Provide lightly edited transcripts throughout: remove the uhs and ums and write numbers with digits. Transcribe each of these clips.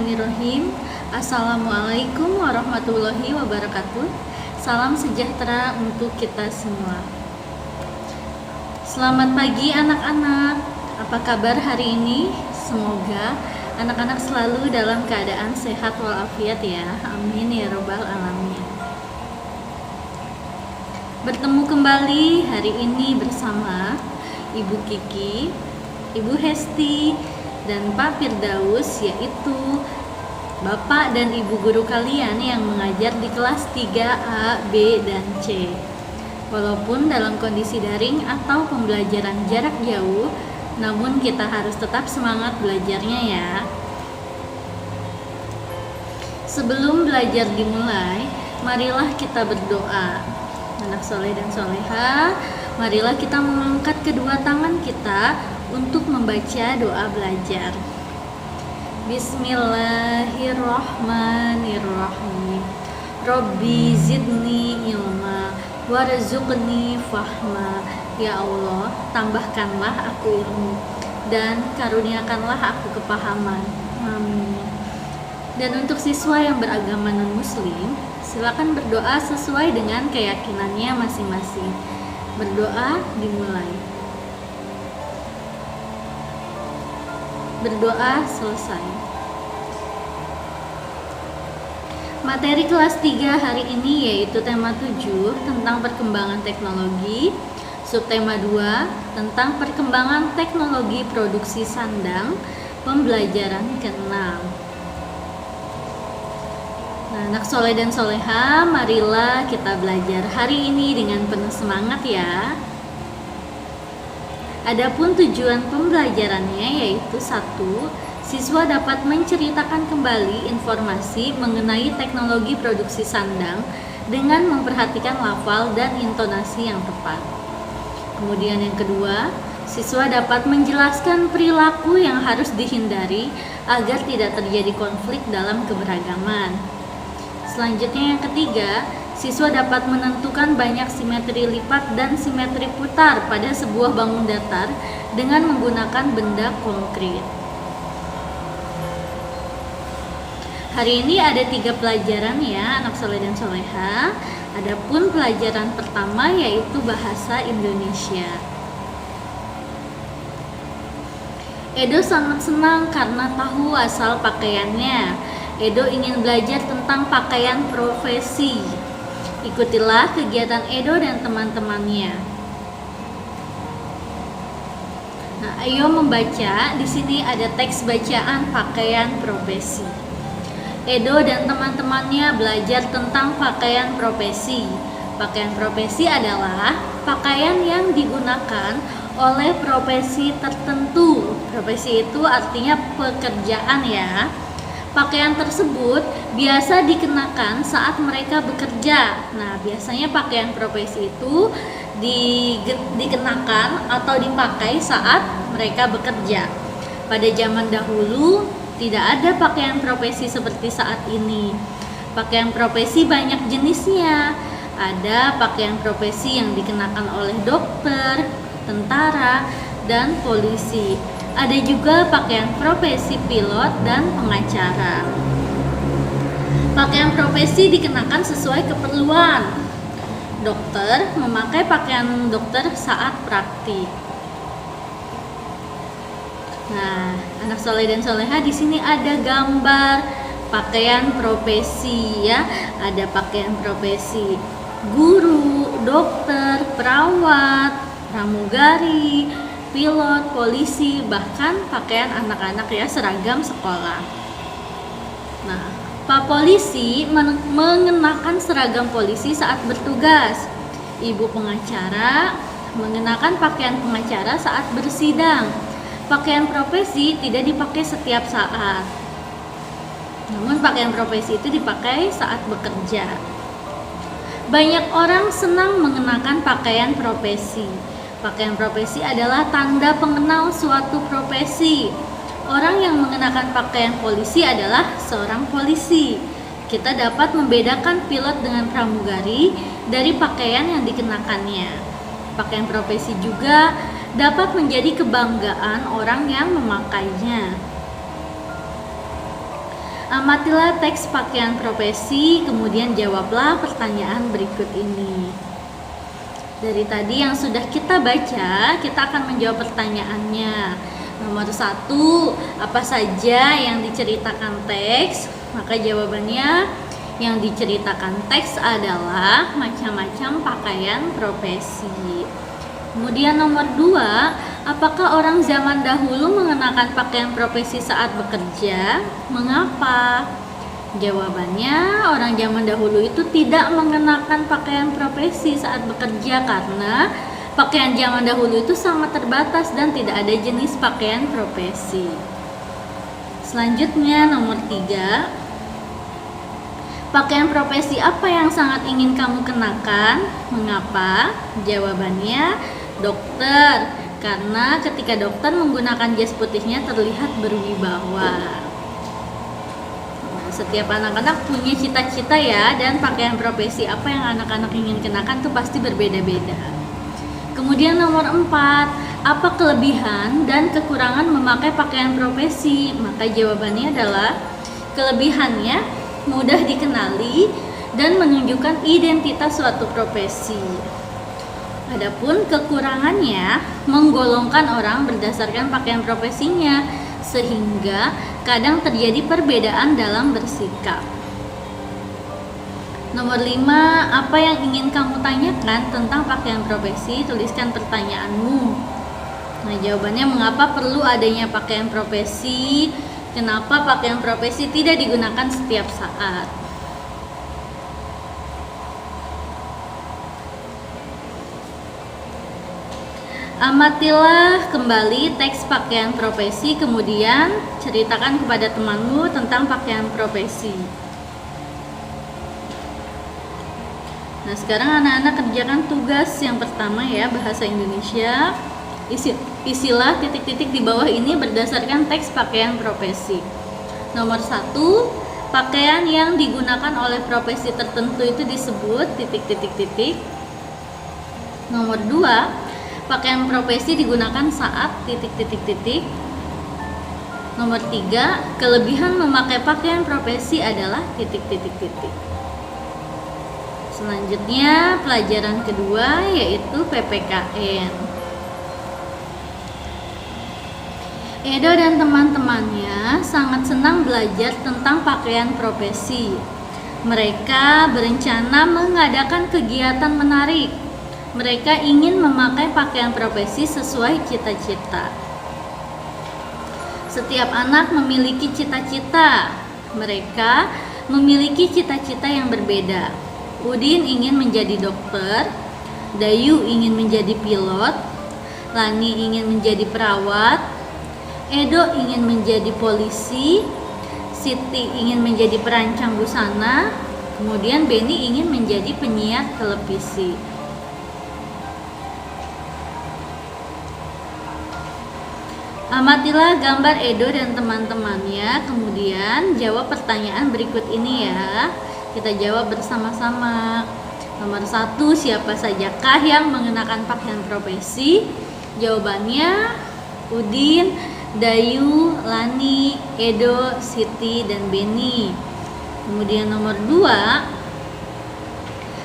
Bismillahirrahmanirrahim. Assalamualaikum warahmatullahi wabarakatuh. Salam sejahtera untuk kita semua. Selamat pagi anak-anak. Apa kabar hari ini? Semoga anak-anak selalu dalam keadaan sehat walafiat ya. Amin ya robbal alamin. Bertemu kembali hari ini bersama Ibu Kiki, Ibu Hesti, dan Pak Firdaus, yaitu Bapak dan Ibu guru kalian yang mengajar di kelas 3A, B, dan C. Walaupun dalam kondisi daring atau pembelajaran jarak jauh, namun kita harus tetap semangat belajarnya ya. Sebelum belajar dimulai, marilah kita berdoa. Anak soleh dan soleha, marilah kita mengangkat kedua tangan kita untuk membaca doa belajar. Bismillahirrahmanirrahim. Robbi zidni ilma warzuqni fahma. Ya Allah, tambahkanlah aku ilmu dan karuniakanlah aku kepahaman. Amin. Dan untuk siswa yang beragama non-muslim, silakan berdoa sesuai dengan keyakinannya masing-masing. Berdoa dimulai. Berdoa selesai. Materi kelas 3 hari ini yaitu tema 7 tentang perkembangan teknologi, subtema 2 tentang perkembangan teknologi produksi sandang, pembelajaran ke-6. Nah, anak soleh dan soleha, marilah kita belajar hari ini dengan penuh semangat ya. Adapun tujuan pembelajarannya yaitu 1. Siswa dapat menceritakan kembali informasi mengenai teknologi produksi sandang dengan memperhatikan lafal dan intonasi yang tepat. Kemudian yang kedua, siswa dapat menjelaskan perilaku yang harus dihindari agar tidak terjadi konflik dalam keberagaman. Selanjutnya yang ketiga, siswa dapat menentukan banyak simetri lipat dan simetri putar pada sebuah bangun datar dengan menggunakan benda konkret. Hari ini ada 3 pelajaran ya anak soleh dan soleha. Adapun pelajaran pertama yaitu bahasa Indonesia. Edo sangat senang karena tahu asal pakaiannya. Edo ingin belajar tentang pakaian profesi. Ikutilah kegiatan Edo dan teman-temannya. Nah, ayo membaca. Di sini ada teks bacaan pakaian profesi. Edo dan teman-temannya belajar tentang pakaian profesi. Pakaian profesi adalah pakaian yang digunakan oleh profesi tertentu. Profesi itu artinya pekerjaan ya. Pakaian tersebut biasa dikenakan saat mereka bekerja. Nah, biasanya pakaian profesi itu dikenakan atau dipakai saat mereka bekerja. Pada zaman dahulu tidak ada pakaian profesi seperti saat ini. Pakaian profesi banyak jenisnya. Ada pakaian profesi yang dikenakan oleh dokter, tentara, dan polisi. Ada juga pakaian profesi pilot dan pengacara. Pakaian profesi dikenakan sesuai keperluan. Dokter memakai pakaian dokter saat praktik. Nah, anak soleh dan soleha, di sini ada gambar pakaian profesi ya. Ada pakaian profesi guru, dokter, perawat, pramugari, pilot, polisi, bahkan pakaian anak-anak ya, seragam sekolah. Nah, Pak Polisi mengenakan seragam polisi saat bertugas. Ibu pengacara mengenakan pakaian pengacara saat bersidang. Pakaian profesi tidak dipakai setiap saat. Namun pakaian profesi itu dipakai saat bekerja. Banyak orang senang mengenakan pakaian profesi. Pakaian profesi adalah tanda pengenal suatu profesi. Orang yang mengenakan pakaian polisi adalah seorang polisi. Kita dapat membedakan pilot dengan pramugari dari pakaian yang dikenakannya. Pakaian profesi juga dapat menjadi kebanggaan orang yang memakainya. Amatilah teks pakaian profesi, kemudian jawablah pertanyaan berikut ini. Dari tadi yang sudah kita baca, kita akan menjawab pertanyaannya. Nomor 1, apa saja yang diceritakan teks? Maka jawabannya, yang diceritakan teks adalah macam-macam pakaian profesi. Kemudian nomor 2, apakah orang zaman dahulu mengenakan pakaian profesi saat bekerja? Mengapa? Jawabannya, orang zaman dahulu itu tidak mengenakan pakaian profesi saat bekerja karena pakaian zaman dahulu itu sangat terbatas dan tidak ada jenis pakaian profesi. Selanjutnya nomor 3, pakaian profesi apa yang sangat ingin kamu kenakan? Mengapa? Jawabannya, dokter, karena ketika dokter menggunakan jas putihnya terlihat berwibawa. Setiap anak-anak punya cita-cita ya, dan pakaian profesi apa yang anak-anak ingin kenakan itu pasti berbeda-beda. Kemudian nomor 4, apa kelebihan dan kekurangan memakai pakaian profesi? Maka jawabannya adalah kelebihannya mudah dikenali dan menunjukkan identitas suatu profesi. Adapun kekurangannya menggolongkan orang berdasarkan pakaian profesinya, sehingga kadang terjadi perbedaan dalam bersikap. Nomor 5, apa yang ingin kamu tanyakan tentang pakaian profesi? Tuliskan pertanyaanmu. Nah, jawabannya, mengapa perlu adanya pakaian profesi? Kenapa pakaian profesi tidak digunakan setiap saat? Amatilah kembali teks pakaian profesi, kemudian ceritakan kepada temanmu tentang pakaian profesi. Nah, sekarang anak-anak kerjakan tugas yang pertama ya, bahasa Indonesia. Isilah titik-titik di bawah ini berdasarkan teks pakaian profesi. Nomor 1, pakaian yang digunakan oleh profesi tertentu itu disebut titik-titik-titik. Nomor 2, pakaian profesi digunakan saat titik-titik-titik. Nomor 3, kelebihan memakai pakaian profesi adalah titik-titik-titik. Selanjutnya, pelajaran kedua yaitu PPKN. Edo dan teman-temannya sangat senang belajar tentang pakaian profesi. Mereka berencana mengadakan kegiatan menarik. Mereka ingin memakai pakaian profesi sesuai cita-cita. Setiap anak memiliki cita-cita. Mereka memiliki cita-cita yang berbeda. Udin ingin menjadi dokter, Dayu ingin menjadi pilot, Lani ingin menjadi perawat, Edo ingin menjadi polisi, Siti ingin menjadi perancang busana, kemudian Beni ingin menjadi penyiar televisi. Amatilah gambar Edo dan teman-temannya, kemudian jawab pertanyaan berikut ini ya. Kita jawab bersama-sama. Nomor 1, siapa sajakah yang mengenakan pakaian profesi? Jawabannya Udin, Dayu, Lani, Edo, Siti, dan Beni. Kemudian nomor 2,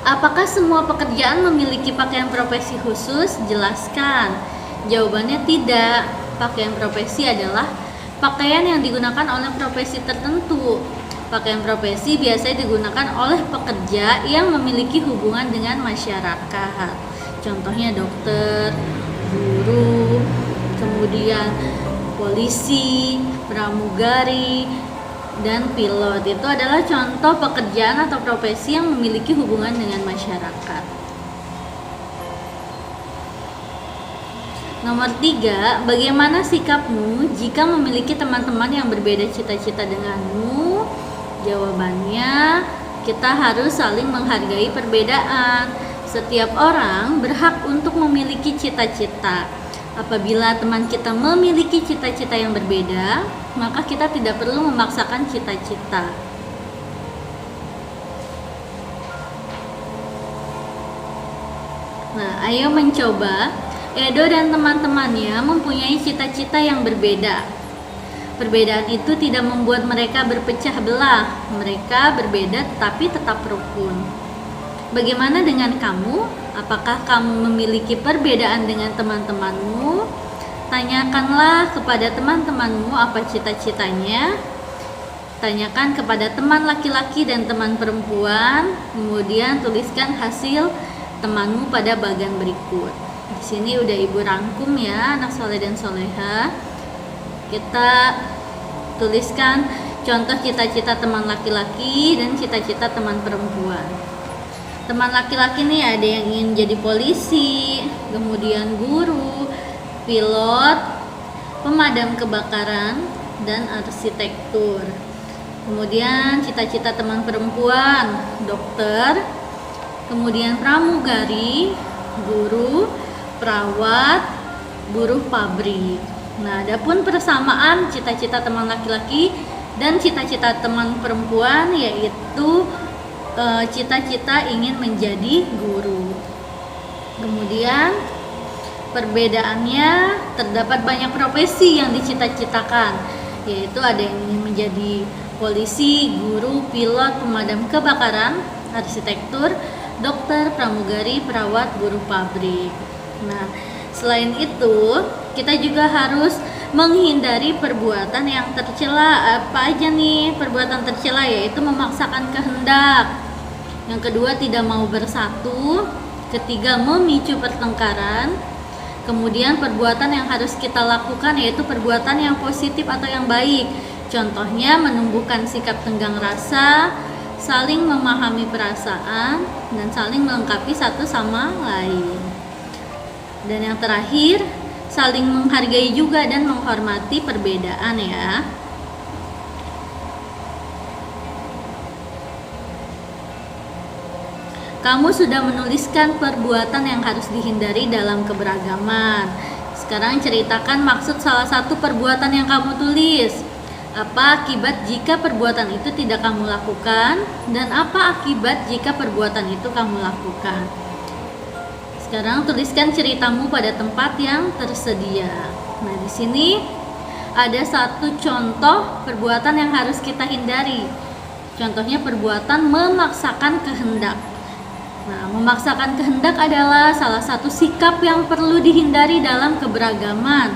apakah semua pekerjaan memiliki pakaian profesi khusus? Jelaskan. Jawabannya tidak. Pakaian profesi adalah pakaian yang digunakan oleh profesi tertentu. Pakaian profesi biasanya digunakan oleh pekerja yang memiliki hubungan dengan masyarakat. Contohnya dokter, guru, kemudian polisi, pramugari, dan pilot. Itu adalah contoh pekerjaan atau profesi yang memiliki hubungan dengan masyarakat. Nomor 3, bagaimana sikapmu jika memiliki teman-teman yang berbeda cita-cita denganmu? Jawabannya, kita harus saling menghargai perbedaan. Setiap orang berhak untuk memiliki cita-cita. Apabila teman kita memiliki cita-cita yang berbeda, maka kita tidak perlu memaksakan cita-cita. Nah, ayo mencoba. Edo dan teman-temannya mempunyai cita-cita yang berbeda. Perbedaan itu tidak membuat mereka berpecah belah. Mereka berbeda tetapi tetap rukun. Bagaimana dengan kamu? Apakah kamu memiliki perbedaan dengan teman-temanmu? Tanyakanlah kepada teman-temanmu apa cita-citanya. Tanyakan kepada teman laki-laki dan teman perempuan. Kemudian tuliskan hasil temanmu pada bagian berikut. Di sini udah Ibu rangkum ya, anak soleh dan soleha. Kita tuliskan contoh cita-cita teman laki-laki dan cita-cita teman perempuan. Teman laki-laki nih ada yang ingin jadi polisi, kemudian guru, pilot, pemadam kebakaran, dan arsitektur. Kemudian cita-cita teman perempuan, dokter, kemudian pramugari, guru, perawat, buruh pabrik. Nah, adapun persamaan cita-cita teman laki-laki dan cita-cita teman perempuan yaitu cita-cita ingin menjadi guru. Kemudian perbedaannya terdapat banyak profesi yang dicita-citakan, yaitu ada yang ingin menjadi polisi, guru, pilot, pemadam kebakaran, arsitektur, dokter, pramugari, perawat, buruh pabrik. Nah, selain itu, kita juga harus menghindari perbuatan yang tercela. Apa aja nih perbuatan tercela? Yaitu memaksakan kehendak. Yang kedua, tidak mau bersatu. Ketiga, memicu pertengkaran. Kemudian perbuatan yang harus kita lakukan yaitu perbuatan yang positif atau yang baik. Contohnya menumbuhkan sikap tenggang rasa, saling memahami perasaan, dan saling melengkapi satu sama lain. Dan yang terakhir, saling menghargai juga dan menghormati perbedaan ya. Kamu sudah menuliskan perbuatan yang harus dihindari dalam keberagaman. Sekarang ceritakan maksud salah satu perbuatan yang kamu tulis. Apa akibat jika perbuatan itu tidak kamu lakukan, dan apa akibat jika perbuatan itu kamu lakukan. Sekarang tuliskan ceritamu pada tempat yang tersedia. Nah, di sini ada satu contoh perbuatan yang harus kita hindari. Contohnya perbuatan memaksakan kehendak. Nah, memaksakan kehendak adalah salah satu sikap yang perlu dihindari dalam keberagaman.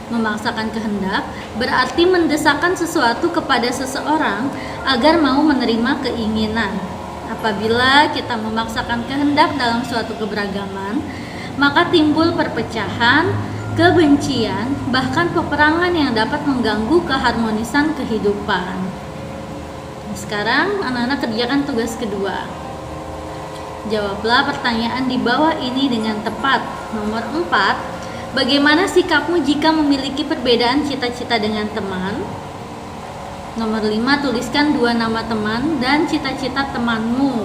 Memaksakan kehendak berarti mendesakkan sesuatu kepada seseorang agar mau menerima keinginan. Apabila kita memaksakan kehendak dalam suatu keberagaman, maka timbul perpecahan, kebencian, bahkan peperangan yang dapat mengganggu keharmonisan kehidupan. Sekarang anak-anak kerjakan tugas kedua. Jawablah pertanyaan di bawah ini dengan tepat. Nomor 4, bagaimana sikapmu jika memiliki perbedaan cita-cita dengan teman? Nomor 5, tuliskan 2 nama teman dan cita-cita temanmu.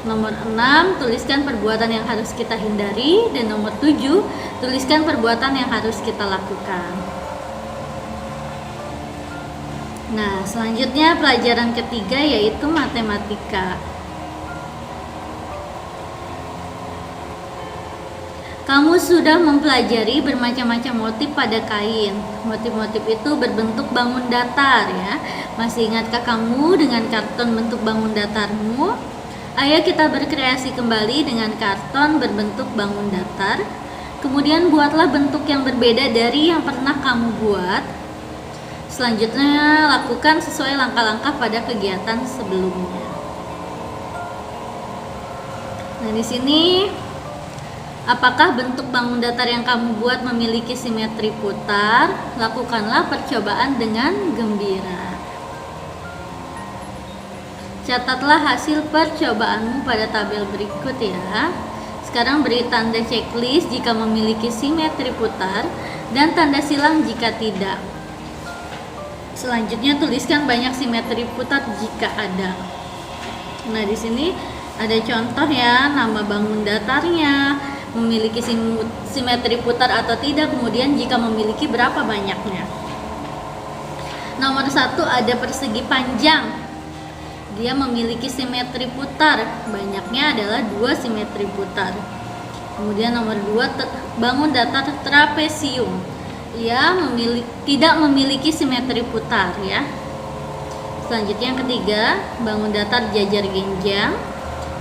Nomor 6, tuliskan perbuatan yang harus kita hindari. Dan nomor 7, tuliskan perbuatan yang harus kita lakukan. Nah, selanjutnya pelajaran ketiga yaitu matematika. Kamu sudah mempelajari bermacam-macam motif pada kain. Motif-motif itu berbentuk bangun datar ya. Masih ingatkah kamu dengan karton bentuk bangun datarmu? Ayo kita berkreasi kembali dengan karton berbentuk bangun datar. Kemudian buatlah bentuk yang berbeda dari yang pernah kamu buat. Selanjutnya lakukan sesuai langkah-langkah pada kegiatan sebelumnya. Nah, di sini apakah bentuk bangun datar yang kamu buat memiliki simetri putar? Lakukanlah percobaan dengan gembira. Catatlah hasil percobaanmu pada tabel berikut ya. Sekarang beri tanda checklist jika memiliki simetri putar dan tanda silang jika tidak. Selanjutnya tuliskan banyak simetri putar jika ada. Nah, di sini ada contoh ya, nama bangun datarnya, memiliki simetri putar atau tidak, kemudian jika memiliki berapa banyaknya. Nomor 1 ada persegi panjang, dia memiliki simetri putar, banyaknya adalah 2 simetri putar. Kemudian nomor 2 bangun datar trapesium, ia tidak memiliki simetri putar ya. Selanjutnya yang ketiga, bangun datar jajar genjang.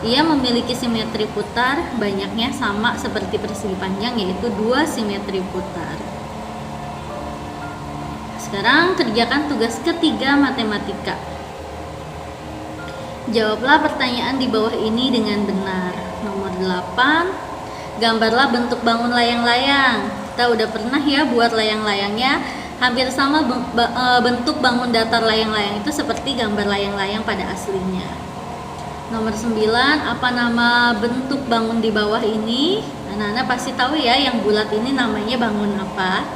Ia memiliki simetri putar, banyaknya sama seperti persegi panjang, yaitu 2 simetri putar. Sekarang kerjakan tugas ketiga matematika. Jawablah pertanyaan di bawah ini dengan benar. Nomor 8, gambarlah bentuk bangun layang-layang. Kita udah pernah ya buat layang-layangnya. Hampir sama bentuk bangun datar layang-layang itu seperti gambar layang-layang pada aslinya. Nomor 9, apa nama bentuk bangun di bawah ini? Anak-anak pasti tahu ya, yang bulat ini namanya bangun apa.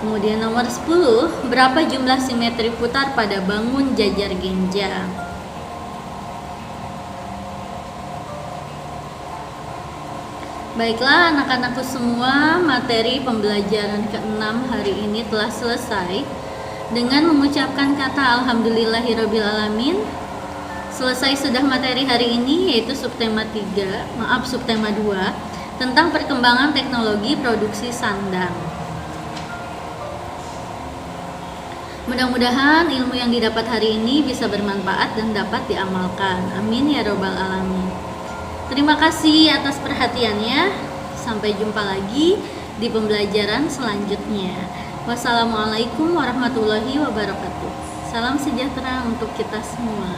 Kemudian nomor 10, berapa jumlah simetri putar pada bangun jajar genjang? Baiklah anak-anakku semua, materi pembelajaran ke-6 hari ini telah selesai. Dengan mengucapkan kata Alhamdulillahirrabbilalamin, selesai sudah materi hari ini, yaitu subtema 2 tentang perkembangan teknologi produksi sandang. Mudah-mudahan ilmu yang didapat hari ini bisa bermanfaat dan dapat diamalkan. Amin ya robbal alamin. Terima kasih atas perhatiannya. Sampai jumpa lagi di pembelajaran selanjutnya. Wassalamualaikum warahmatullahi wabarakatuh. Salam sejahtera untuk kita semua.